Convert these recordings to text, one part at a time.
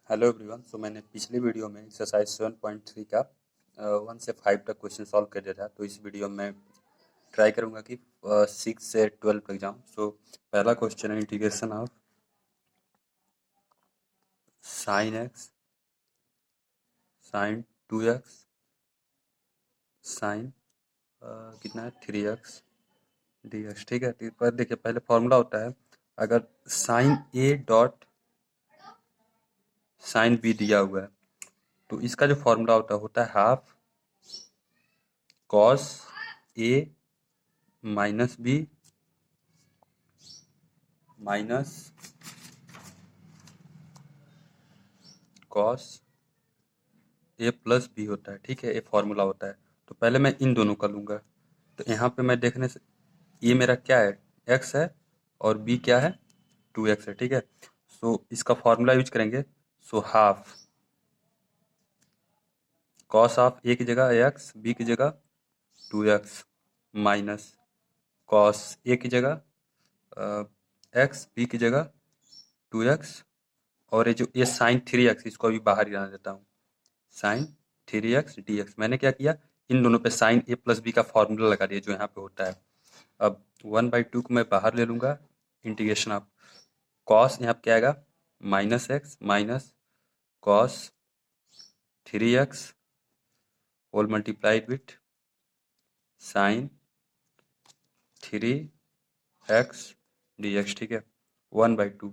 Hello everyone. सो मैंने पिछली video में एक्सरसाइज 7.3 का 1 से 5 तक क्वेश्चन सॉल्व कर दिया था। तो इस वीडियो में ट्राई करूंगा कि 6 से 12 तक जाऊं। सो पहला क्वेश्चन है integration of sine x sine 2x sine कितना है 3x dx। ठीक है, तो पर देखिए पहले फॉर्मूला होता है, अगर sine A dot sine B दिया हुआ है तो इसका जो फॉर्मूला होता है half cos A minus B minus cos A plus B होता है। ठीक है, ये फॉर्मूला होता है। तो पहले मैं इन दोनों का लूँगा। तो यहाँ पे मैं देखने से ये मेरा क्या है, एक्स है, और बी क्या है, 2x है। ठीक है, सो इसका फॉर्मूला यूज करेंगे। सो हाफ कॉस ऑफ ए की जगह एक्स, बी की जगह 2x माइनस कॉस ए की जगह एक्स, बी की जगह 2x, और ये जो ये साइन 3x इसको अभी बाहर ही रहने देता हूँ, साइन 3x dx। मैंने क्या किया, इन दोनों पे साइन ए प्लस बी का फॉर्मूला लगा दिया जो यहाँ पे होता है। अब 1/2 को मैं बाहर ले लूँगा, इंटीग्रेशन ऑफ कॉस यहाँ पे क्या आएगा, minus x minus cos 3x whole multiplied with sine 3x dx। ठीक है, 1/2।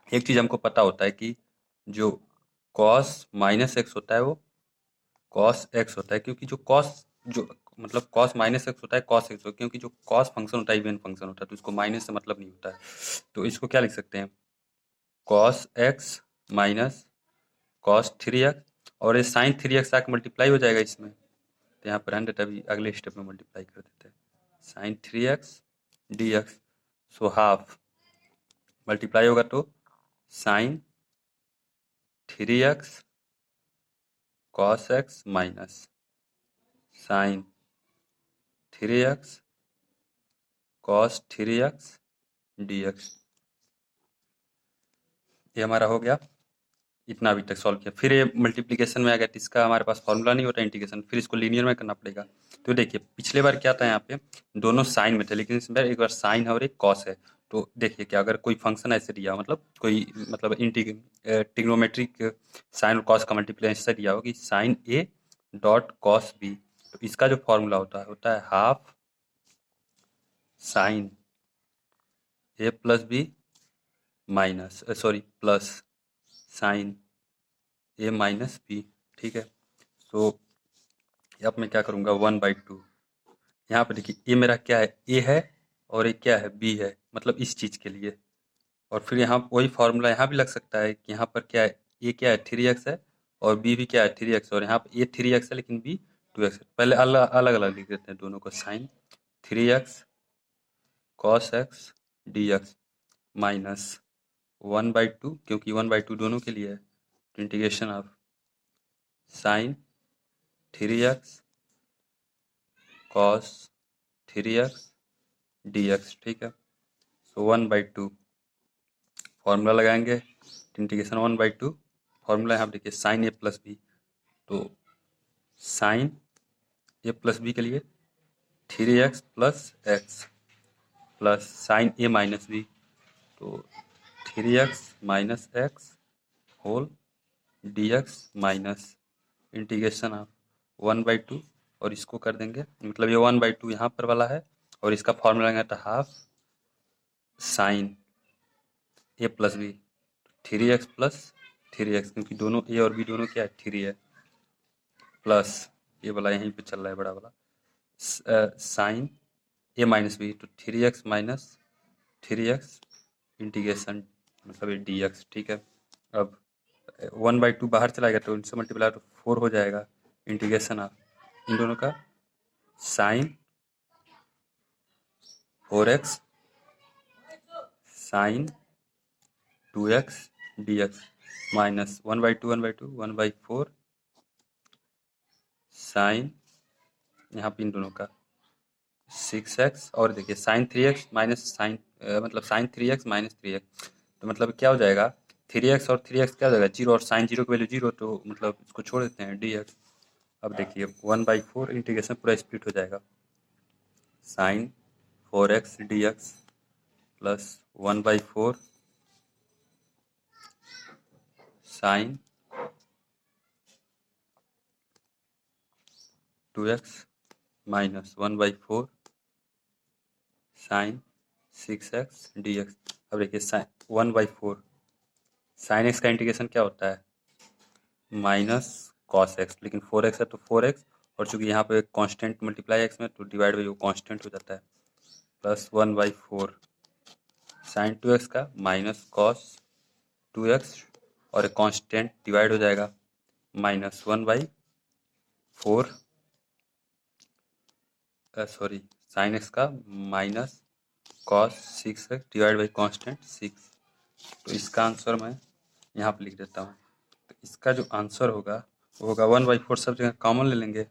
एक चीज़ हमको पता होता है कि जो कॉस माइनस एक्स होता है वो कॉस एक्स होता है, क्योंकि जो कॉस जो मतलब कॉस माइनस एक्स होता है कॉस एक्स होता है, क्योंकि जो कॉस फंक्शन होता है इवन फंक्शन होता है, तो इसको माइनस से मतलब नहीं होता है। तो इसको क्या लिख सकते हैं, cos x minus cos 3x, और ये साइन 3x आके मल्टीप्लाई हो जाएगा इसमें, तो यहाँ पर 100 अभी अगले स्टेप में मल्टीप्लाई कर देते हैं, sine 3x dx। So half multiply होगा तो sine 3x cos x minus sine 3x cos 3x dx। ये हमारा हो गया, इतना अभी तक सॉल्व किया। फिर ये मल्टीप्लिकेशन में आ गया, तो इसका हमारे पास फॉर्मूला नहीं होता इंटीग्रेशन, फिर इसको लीनियर में करना पड़ेगा। तो देखिए पिछले बार क्या था, यहाँ पे दोनों साइन में थे, लेकिन इस बार एक बार साइन है और एक कॉस है। तो देखिए क्या, अगर कोई फंक्शन ऐसे दिया हो, मतलब कोई मतलब ट्रिग्नोमेट्रिक साइन और कॉस का मल्टीप्लिकेशन ऐसा दिया हो कि sine A dot cos B, तो इसका जो फॉर्मूला होता है half sine A plus B minus sorry plus sine A minus B. ठीक है, सो अब मैं क्या करूँगा, 1/2। यहाँ पे देखिए ये मेरा क्या है, ए है, और ये क्या है, बी है, मतलब इस चीज़ के लिए। और फिर यहाँ वही फॉर्मूला यहाँ भी लग सकता है कि यहाँ पर क्या है, ए क्या है 3x है, और बी भी क्या है 3x, और यहाँ पे ए 3x है लेकिन बी 2x है। पहले अलग अलग अलग लिख देते हैं दोनों को, sine 3x cos x dx minus 1/2, क्योंकि 1/2 दोनों के लिए है, तो integration of sine 3x cos 3x dx। ठीक है, सो 1/2 फॉर्मूला लगाएंगे, इंटीग्रेशन 1/2 फॉर्मूला यहाँ पे देखिए साइन ए प्लस बी, तो साइन ए प्लस बी के लिए 3x plus x plus sine A minus B, तो 3x minus x whole dx minus integration of 1/2, और इसको कर देंगे, मतलब ये 1/2 यहाँ पर वाला है, और इसका फॉर्मूला लगाएंगे तो half sine A plus B 3x plus 3x, क्योंकि दोनों ए और बी दोनों क्या है 3 है, प्लस ये वाला यहीं पे चल रहा है बड़ा वाला साइन ए माइनस बी, तो 3x माइनस 3x इंटीग्रेशन मतलब ये dx। ठीक है, अब 1/2 बाहर चला गया तो इनसे मल्टीप्लाई तो 4 हो जाएगा, इंटीग्रेशन ऑफ इन दोनों का sine 4x sine 2x dx minus 1/2 1/2 1/4 sine यहाँ पे इन दोनों का 6x, और देखिए साइन 3x माइनस साइन मतलब साइन 3x माइनस 3x, तो मतलब क्या हो जाएगा, 3x और 3x क्या हो जाएगा 0 और साइन 0 की वैल्यू 0, तो मतलब इसको छोड़ देते हैं dx। अब देखिए 1/4 इंटीग्रेशन पूरा स्प्लिट हो जाएगा, sine 4x dx plus 1/4 sine 2x minus 1/4 sine 6x dx। अब देखिए साइन 1/4 साइन एक्स का इंटीग्रेशन क्या होता है माइनस कॉस एक्स, लेकिन 4x है तो 4x, और चूंकि यहाँ पे कांस्टेंट मल्टीप्लाई एक्स में तो डिवाइड बाई वो कांस्टेंट हो जाता है, प्लस 1/4 साइन 2x का माइनस कॉस 2x, और एक कांस्टेंट डिवाइड हो जाएगा, माइनस 1/4 सॉरी साइन एक्स का minus cos 6x divide by constant 6। तो इसका आंसर मैं यहाँ पर लिख देता हूँ। तो इसका जो आंसर होगा वो होगा 1/4, सब जगह कॉमन ले लेंगे,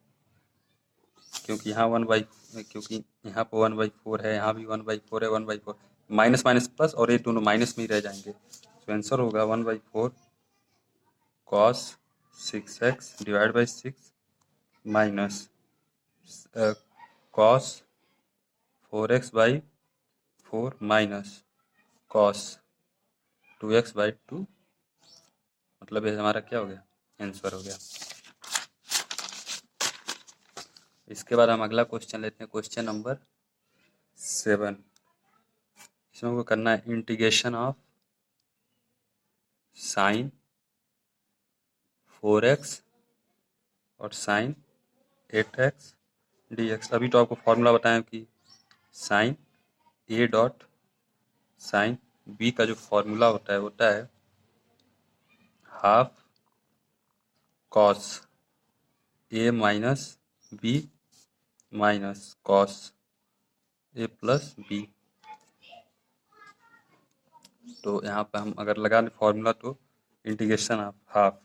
क्योंकि यहाँ 1/4 है, यहाँ भी 1/4 है, 1/4 माइनस माइनस प्लस, और ये दोनों माइनस में ही रह जाएंगे। तो आंसर होगा 1/4 cos 6x divide by 6 minus cos 4x by 4 minus cos 2x by 2। मतलब ये हमारा क्या हो गया आंसर हो गया। इसके बाद हम अगला क्वेश्चन लेते हैं, क्वेश्चन नंबर 7। इसमें हमको करना है इंटीग्रेशन ऑफ साइन 4x और साइन 8x dx। अभी तो आपको फॉर्मूला बताएं कि sine a dot sine b का जो फॉर्मूला होता है half cos a minus b minus cos a plus b। तो यहाँ पे हम अगर लगा लें फॉर्मूला तो इंटीग्रेशन ऑफ हाफ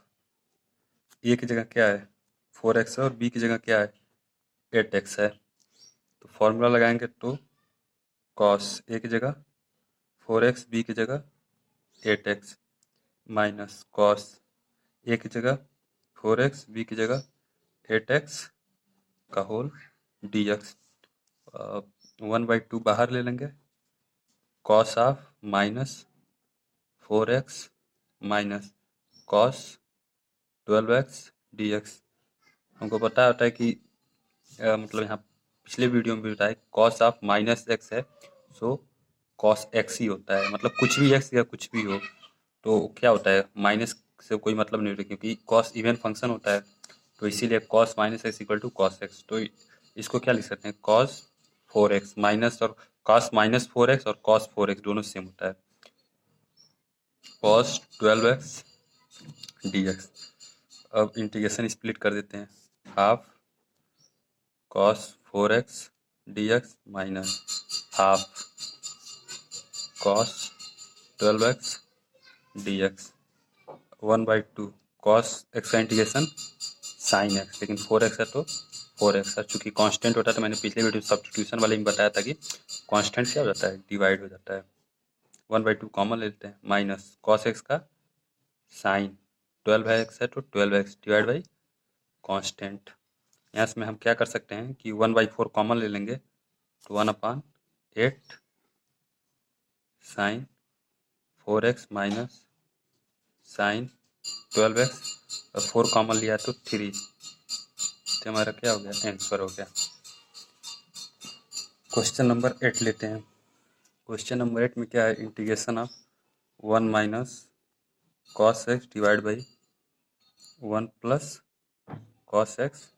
a की जगह क्या है 4x है और b की जगह क्या है 8x है, तो फॉर्मूला लगाएंगे तो कॉस a की जगह 4x, b की जगह 8x माइनस कॉस a की जगह 4x, b की जगह 8x का होल dx। 1/2 बाहर ले लेंगे, cos of minus 4x minus cos 12x dx। हमको पता होता है कि मतलब यहाँ पिछले वीडियो में भी बताया कॉस ऑफ माइनस एक्स है, सो कॉस एक्स ही होता है, मतलब कुछ भी एक्स या कुछ भी हो तो क्या होता है माइनस से कोई मतलब नहीं होता, क्योंकि कॉस इवन फंक्शन होता है, तो इसीलिए cos minus x equal to cos x. तो इसको क्या लिख सकते हैं कॉस 4x माइनस, और कॉस माइनस 4x और कॉस 4x दोनों सेम होता है, कॉस 12x dx। अब इंटीग्रेशन स्प्लिट कर देते हैं, half cos 4x dx minus half cos 12x dx 1/2 cos x का इंटीग्रेशन साइन एक्स, लेकिन 4x है तो 4x है, चूंकि कांस्टेंट होता है तो मैंने पिछले वीडियो सब्स्टिट्यूशन वाले में बताया था कि कांस्टेंट क्या हो जाता है डिवाइड हो जाता है। 1/2 कॉमन ले लेते हैं, माइनस कॉस एक्स का साइन 12x है तो 12x डिवाइड बाई कांस्टेंट। यहाँ से में हम क्या कर सकते हैं कि 1/4 कॉमन ले लेंगे तो 1/8 sign 4x minus sign 12x, और 4 कॉमन लिया तो 3, तो हमारा क्या हो गया आंसर हो गया। क्वेश्चन नंबर 8 लेते हैं। क्वेश्चन नंबर 8 में क्या है integration of 1 minus cos x divide by 1 plus cos x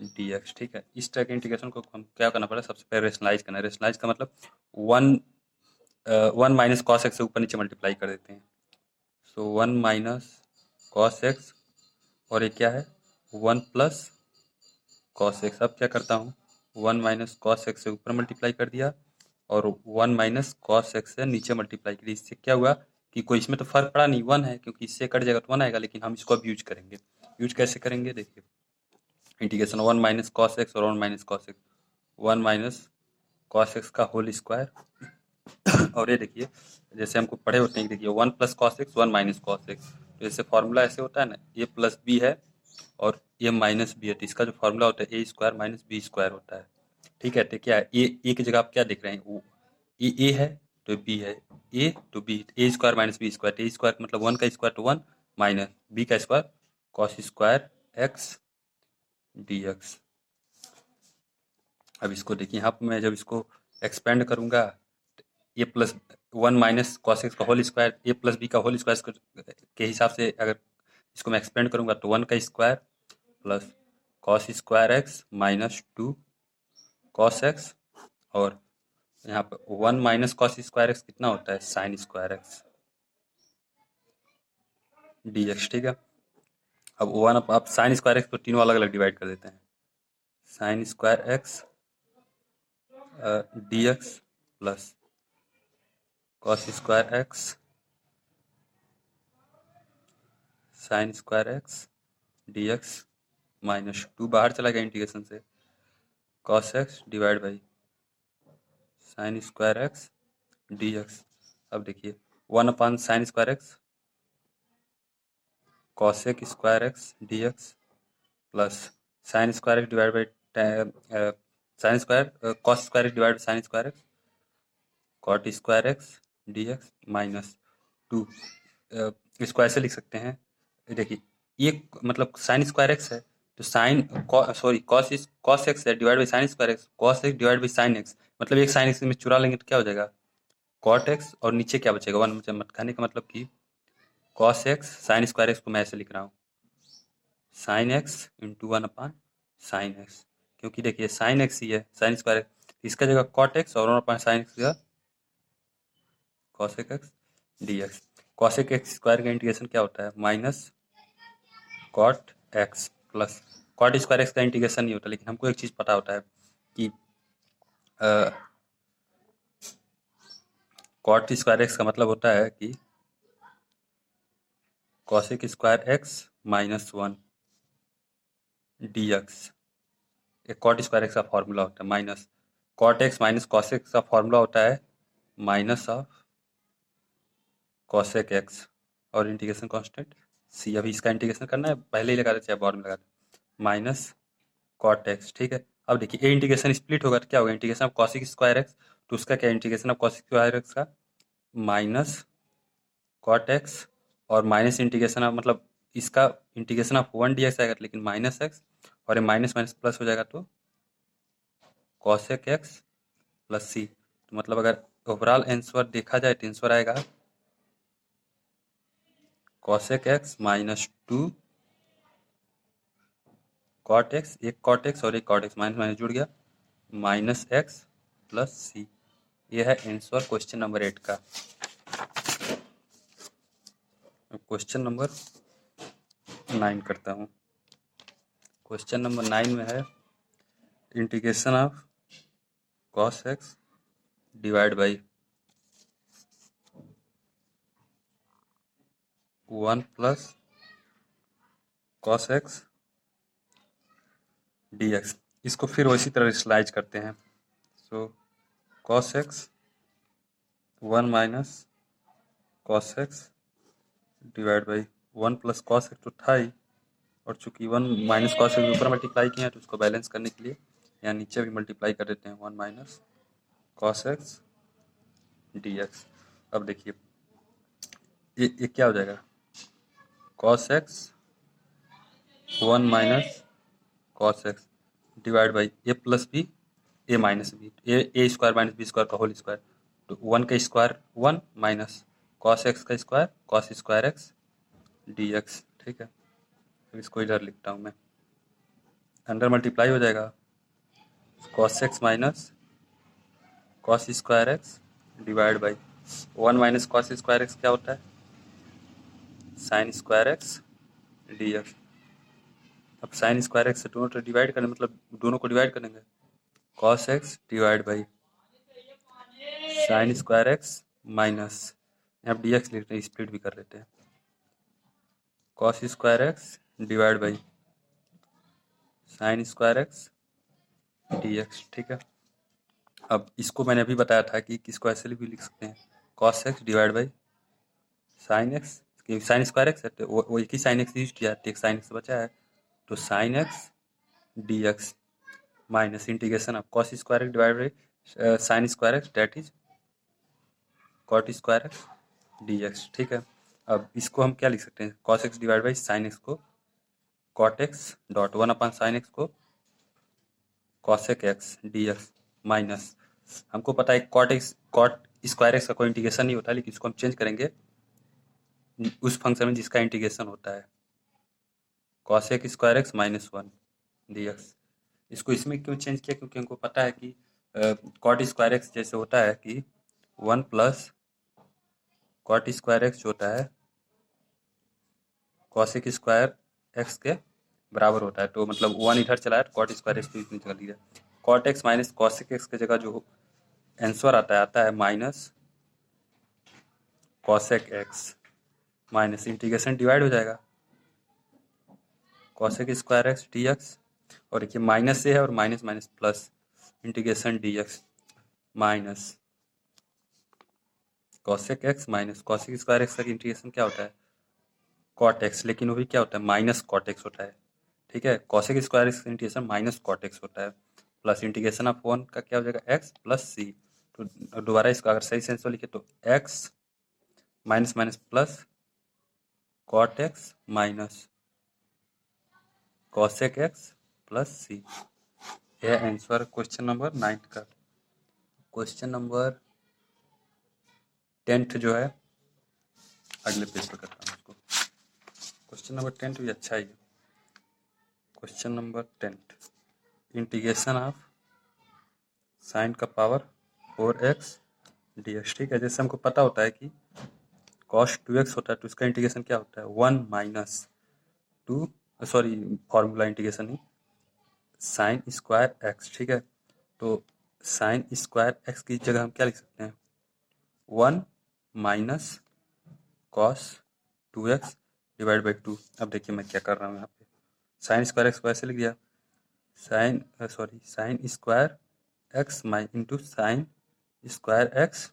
dx। ठीक है, इस तरह के इंटीग्रेशन को हम क्या करना पड़ेगा, सबसे पहले रेशनलाइज करना है। रेशनलाइज का मतलब 1 माइनस कॉस एक्स से ऊपर नीचे मल्टीप्लाई कर देते हैं, सो 1 माइनस कॉस एक्स, और ये क्या है 1 प्लस कॉस एक्स। अब क्या करता हूँ 1 माइनस कॉस एक्स से ऊपर मल्टीप्लाई कर दिया और 1 माइनस कॉस एक्स से नीचे मल्टीप्लाई कर दिया। इससे क्या हुआ कि कोई इसमें तो फर्क पड़ा नहीं, 1 है, क्योंकि इससे कट जाएगा तो 1 आएगा, लेकिन हम इसको अब यूज करेंगे। यूज कैसे करेंगे देखिए, इंटीग्रेशन 1 माइनस कॉस एक्स और 1 minus cos x, 1 minus cos x का होल स्क्वायर और ये देखिए जैसे हमको पढ़े होते हैं कि देखिए 1 plus cos x 1 minus cos x, तो जैसे फॉर्मूला ऐसे होता है ना, ए प्लस बी है और ए माइनस बी है, तो इसका जो फॉर्मूला होता है ए स्क्वायर माइनस बी स्क्वायर होता है। ठीक है, तो क्या है ए की जगह आप क्या देख रहे हैं, ए है तो बी है, ए तो B, A square minus B square, A square मतलब 1 का स्क्वायर तो 1 माइनस बी का square cos square x d x. अब इसको देखिए यहाँ पे मैं जब इसको एक्सपेंड करूंगा, ए प्लस 1 माइनस कॉस एक्स का होल स्क्वायर ए प्लस बी का होल स्क्वायर के हिसाब से अगर इसको मैं एक्सपेंड करूंगा तो 1 का square plus cos square x minus 2 cos x, और यहाँ पे 1 माइनस कॉस स्क्वायर एक्स कितना होता है sign square x d x. ठीक है, अब वन आप साइन स्क्वायर एक्स को तीनों अलग अलग डिवाइड कर देते हैं, sine square x d x plus cos square x sine square x d x minus 2 बाहर चला गया इंटीग्रेशन से, cos x divide by sine square x d x. अब देखिए 1 upon sine square x cosec square x d x plus sine square x divide by sine square cos square x divide by sine square x cot square x d x minus 2। इसको ऐसे लिख सकते हैं, देखिए ये मतलब sign square x है तो साइन सॉरी कॉस एक्स है divide by sine square x cos x divide by sine x, मतलब एक साइन एक्स में चुरा लेंगे तो क्या हो जाएगा कॉट एक्स, और नीचे क्या बचेगा 1 मत खाने का मतलब कि cos x sine square x को मैं ऐसे लिख रहा हूँ sine x into 1 upon sine x, क्योंकि देखिए साइन एक्स ही है साइन स्क्वायर एक्स, इसका जगह कॉट एक्स और 1 अपॉन साइन एक्स का cosec x d x. Cosec x square का इंटीग्रेशन क्या होता है minus cot x plus cot square x का इंटीग्रेशन नहीं होता, लेकिन हमको एक चीज़ पता होता है कि कॉट स्क्वायर एक्स का मतलब होता है कि cosec square x minus 1 d x, एक कॉट स्क्वायर एक्स का फॉर्मूला होता है minus cot x minus cosec का फॉर्मूला होता है माइनस ऑफ कॉसेक एक्स और इंटीग्रेशन कांस्टेंट सी। अभी इसका इंटीग्रेशन करना है, पहले ही लगा देते हैं बाद में लगा दें माइनस कॉट एक्स। ठीक है, अब देखिए ए इंटीग्रेशन स्प्लिट होगा तो क्या होगा integration of cosec square x, तो उसका क्या integration of cosec square x का माइनस कॉट एक्स और माइनस इंटीग्रेशन ऑफ मतलब इसका इंटीग्रेशन ऑफ 1 डी एक्स आएगा लेकिन माइनस एक्स, और ये माइनस माइनस प्लस हो जाएगा तो कॉसेक एक्स प्लस सी। तो मतलब अगर ओवरऑल आंसर देखा जाए तो आंसर आएगा cosec x minus 2 cot x, एक कॉट एक्स और एक कॉट एक्स माइनस माइनस जुड़ गया माइनस एक्स प्लस सी। यह है आंसर क्वेश्चन नंबर 8 का। क्वेश्चन नंबर 9 करता हूँ। क्वेश्चन नंबर 9 में है integration of cos x divide by 1 plus cos x d x. इसको फिर उसी तरह रिस्लाइज करते हैं, so cos x 1 minus cos x divide by 1 plus cos x तो था ही, और चूंकि 1 माइनस कॉस एक्स ऊपर मल्टीप्लाई किए हैं तो उसको बैलेंस करने के लिए यहाँ नीचे भी मल्टीप्लाई कर देते हैं 1 minus cos x d x. अब देखिए ये क्या हो जाएगा cos x 1 minus cos x divide by A plus B A minus B, A square minus B square का होल स्क्वायर, तो 1 का स्क्वायर 1 माइनस कॉस एक्स का square cos square x d x. ठीक है, अब इसको इधर लिखता हूँ मैं, अंडर मल्टीप्लाई हो जाएगा cos x minus cos square x divide by 1 minus cos square x क्या होता है sign square x d x. अब साइन स्क्वायर एक्स से दोनों तो डिवाइड करें, मतलब दोनों को डिवाइड करेंगे cos x divide by sine square x minus यहाँ डी एक्स लिखते हैं स्प्लिट भी कर लेते हैं cos square x divide by sine square x d x. ठीक है, अब इसको मैंने अभी बताया था कि किसको ऐसे भी लिख सकते हैं, cos x divide by sine x, sine square x है तो वो एक ही साइन एक्स यूज किया तो एक साइन एक्स बचा है, तो sine x d x minus integration of cos square x divide by sine square x that is cot square x d x. ठीक है, अब इसको हम क्या लिख सकते हैं, cos x divide by sine x को cot x dot 1 sine x को cosec x d x minus, हमको पता है कॉट स्क्वायर एक्स का कोई इंटीग्रेशन नहीं होता, लेकिन इसको हम चेंज करेंगे उस फंक्शन में जिसका इंटीग्रेशन होता है, cosec square x minus 1 d x. इसको इसमें क्यों चेंज किया, क्योंकि हमको पता है कि कॉट स्क्वायर एक्स जैसे होता है कि 1 प्लस कॉट स्क्वायर एक्स जो होता है कॉसेक स्क्वायर एक्स के बराबर होता है, तो मतलब 1 इधर चला है तो कॉट स्क्वायर एक्स को इतनी जगह लिया, cot x minus cosec x की जगह जो आंसर आता है minus cosec x minus integration divide हो जाएगा cosec square x d x, और देखिए माइनस से है और minus minus plus integration d x minus cosec x minus cosec square x का इंटीग्रेशन क्या होता है कॉट एक्स, लेकिन वो भी क्या होता है माइनस कॉट एक्स होता है। ठीक है, कॉसेक स्क्वायर एक्स का इंटीग्रेशन माइनस कॉट एक्स होता है, प्लस इंटीग्रेशन ऑफ 1 का क्या हो जाएगा एक्स प्लस सी, तो दोबारा इसका अगर सही सेंस में लिखे तो x minus minus plus cot x minus cosec x plus c. यह आंसर क्वेश्चन नंबर 9 का। क्वेश्चन नंबर 10 जो है अगले पेज पर करता हूँ उसको। क्वेश्चन नंबर 10 भी अच्छा ही है। Question number 10 integration of sign का पावर 4x dx। ठीक है, जैसे हमको पता होता है कि cos 2x होता है तो इसका इंटीग्रेशन क्या होता है 1 माइनस 2, सॉरी फॉर्मूला इंटीग्रेशन ही साइन स्क्वायर एक्स। ठीक है, तो साइन स्क्वायर एक्स की जगह हम क्या लिख सकते हैं 1 minus cos 2x divide by 2। अब देखिए मैं क्या कर रहा हूँ यहाँ पे, साइन स्क्वायर एक्स को ऐसे लिख दिया sign square x into sine square x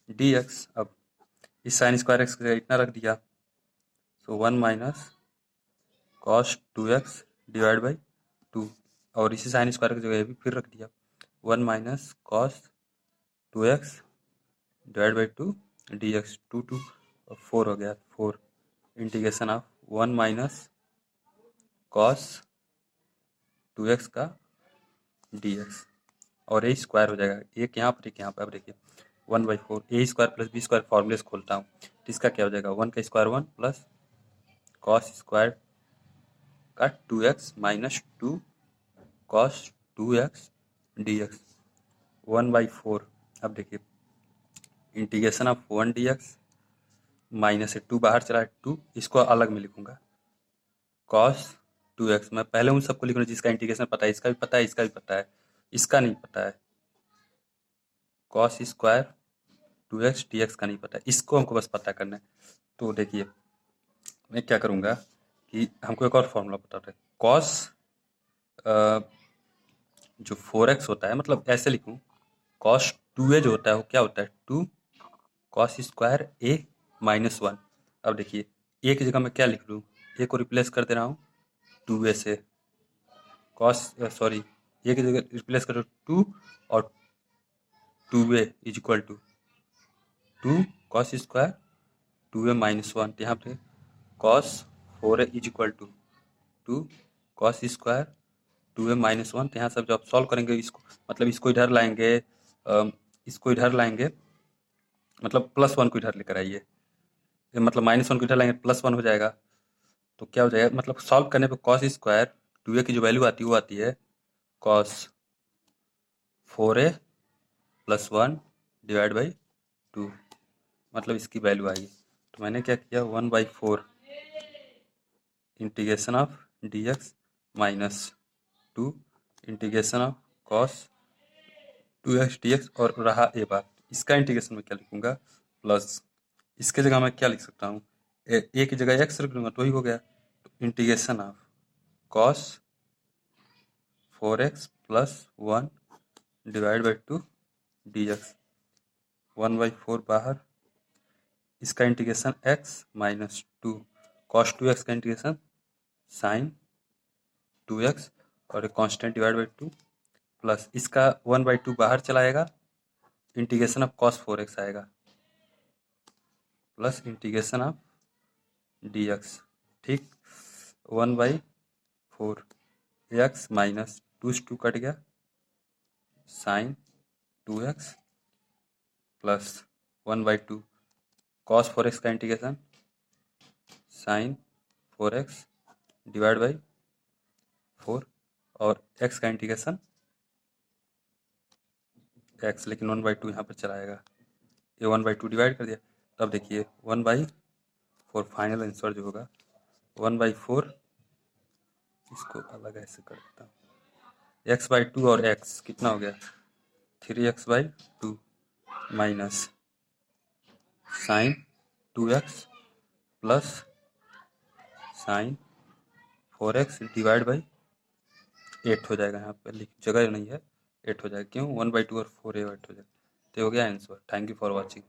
d x. अब इस साइन स्क्वायर एक्स का इतना रख दिया, सो 1 minus cos 2x divide by 2, और इसी साइन स्क्वायर की जगह भी फिर रख दिया 1 minus cos 2x divide by 2 D x, 2 2 4 हो गया 4 integration of 1 minus cos 2x का डी एक्स, और ए स्क्वायर हो जाएगा, एक यहाँ पर एक यहाँ पर। अब देखिए 1/4 ए स्क्वायर प्लस बी स्क्वायर फॉर्मूले से खोलता हूँ तो इसका क्या हो जाएगा 1 का स्क्वायर 1 प्लस कॉस स्क्वायर का 2x minus 2 cos 2x D x 1/4। अब देखिए integration of 1 d x minus से 2 बाहर चला है 2, इसको अलग में लिखूंगा कॉस 2x। मैं पहले उन सबको लिखूंगा जिसका इंटीग्रेशन पता है, इसका भी पता है, इसका भी पता है, इसका नहीं पता है कॉस स्क्वायर 2x dx का नहीं पता है, इसको हमको बस पता करना है। तो देखिए मैं क्या करूँगा कि हमको एक और फॉर्मूला पता है कॉस जो 4x होता है, मतलब ऐसे लिखूँ कॉस 2a जो होता है वो क्या होता है 2 कॉस स्क्वायर a माइनस 1। अब देखिए ए की जगह मैं क्या लिख लूँ, ए को रिप्लेस कर दे रहा हूँ 2a से, ए की जगह रिप्लेस कर 2 और 2a is equal to 2 cos square 2a minus 1, यहाँ पे cos 4a is equal to 2 cos square 2a minus 1। तो यहाँ सब जब सॉल्व करेंगे इसको, मतलब इसको इधर लाएंगे, इसको इधर लाएंगे, मतलब +1 को इधर लेकर आइए, मतलब -1 को इधर लाएंगे +1 हो जाएगा, तो क्या हो जाएगा, मतलब सॉल्व करने पे कॉस स्क्वायर 2a की जो वैल्यू आती है वो आती है cos 4a plus 1 divide by 2, मतलब इसकी वैल्यू आई। तो मैंने क्या किया 1/4 integration of D x minus 2 integration of cos 2x dx, और रहा ए बार, इसका इंटीग्रेशन में क्या लिखूंगा प्लस, इसके जगह मैं क्या लिख सकता हूँ ए की जगह x रख लूँगा तो ही हो गया, तो integration of cos 4x plus 1 divide by 2 dx, 1/4 बाहर, इसका integration x minus 2 cos 2x का इंटीग्रेशन साइन 2x और एक कांस्टेंट डिवाइड बाई 2 प्लस इसका 1/2 बाहर चलाएगा, इंटीग्रेशन ऑफ cos 4x आएगा प्लस इंटीग्रेशन ऑफ dx, ठीक। 1/4 x माइनस 2 से 2 कट गया, sign 2x plus 1/2 cos 4x का integration sign 4x divide by 4 और x का इंटीग्रेशन x, लेकिन 1/2 यहाँ पर चलाएगा, ये 1/2 डिवाइड कर दिया। तब देखिए 1/4 फाइनल आंसर जो होगा 1/4, इसको अलग ऐसे कर देता हूँ, x/2 और x कितना हो गया 3x/2 minus sine 2x plus sine 4x divide by 8 हो जाएगा, यहाँ पर जगह नहीं है, 8 हो जाएगा, क्यों 1/2 और 4 8 हो जाएगा। तो हो गया answer. Thank you for watching.